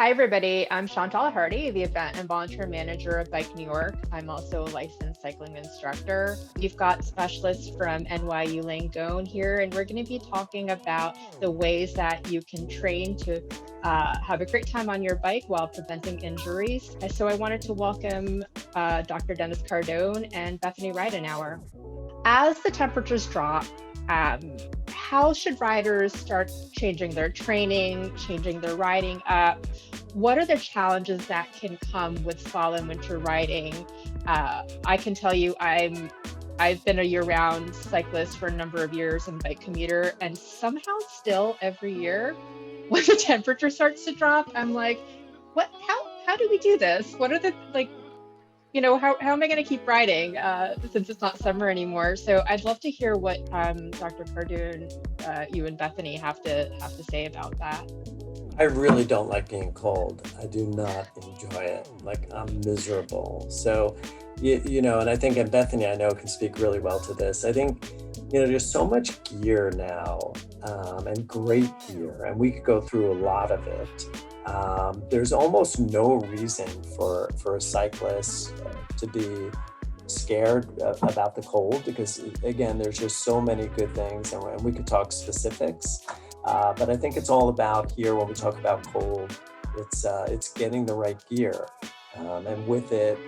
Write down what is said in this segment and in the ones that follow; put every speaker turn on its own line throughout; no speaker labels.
Hi, everybody. I'm Chantal Hardy, the event and volunteer manager of Bike New York. I'm also a licensed cycling instructor. We've got specialists from NYU Langone here, and we're going to be talking about the ways that you can train to have a great time on your bike while preventing injuries. And so I wanted to welcome Dr. Dennis Cardone and Bethany Ridenhour. As the temperatures drop, how should riders start changing their training, changing their riding up? What are the challenges that can come with fall and winter riding? I can tell you I've been a year-round cyclist for a number of years and bike commuter, and somehow still every year when the temperature starts to drop, I'm like, what, how do we do this? What are the, how am I going to keep riding since it's not summer anymore? So I'd love to hear what Dr. Cardone, you and Bethany have to say about that.
I really don't like being cold. I do not enjoy it. Like, I'm miserable. So, and I think, and Bethany, I know, can speak really well to this. I think, there's so much gear now, and great gear, and we could go through a lot of it. There's almost no reason for a cyclist to be scared about the cold, because again, there's just so many good things, and we could talk specifics. But I think it's all about here when we talk about cold, it's getting the right gear. And with it,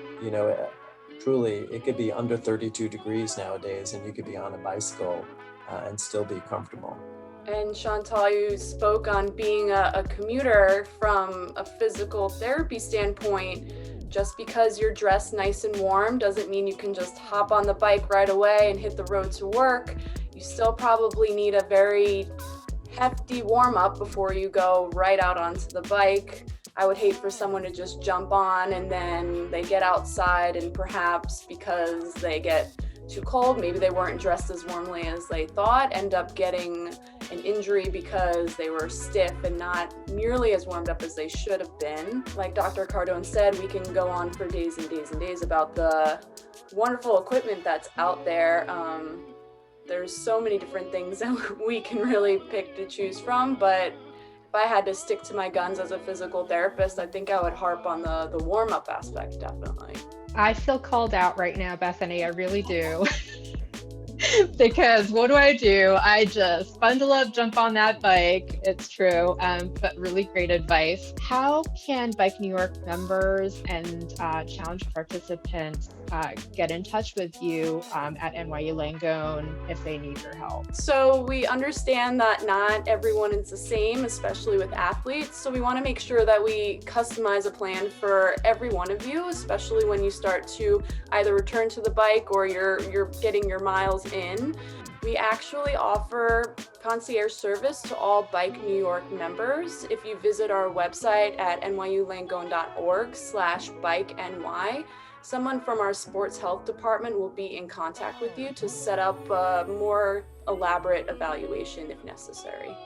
truly, it could be under 32 degrees nowadays, and you could be on a bicycle and still be comfortable.
And Chantal, you spoke on being a commuter from a physical therapy standpoint. Just because you're dressed nice and warm doesn't mean you can just hop on the bike right away and hit the road to work. You still probably need a very hefty warm-up before you go right out onto the bike. I would hate for someone to just jump on and then they get outside and perhaps because they get too cold, maybe they weren't dressed as warmly as they thought, end up getting an injury because they were stiff and not nearly as warmed up as they should have been. Like Dr. Cardone said, we can go on for days and days and days about the wonderful equipment that's out there. There's so many different things that we can really pick to choose from, but if I had to stick to my guns as a physical therapist, I think I would harp on the warm-up aspect, definitely.
I feel called out right now, Bethany. I really do. Because what do? I just bundle up, jump on that bike. It's true, but really great advice. How can Bike New York members and challenge participants get in touch with you at NYU Langone if they need your help?
So we understand that not everyone is the same, especially with athletes. So we want to make sure that we customize a plan for every one of you, especially when you start to either return to the bike or you're getting your miles in. We actually offer concierge service to all Bike New York members. If you visit our website at nyulangone.org/bikeny, someone from our sports health department will be in contact with you to set up a more elaborate evaluation if necessary.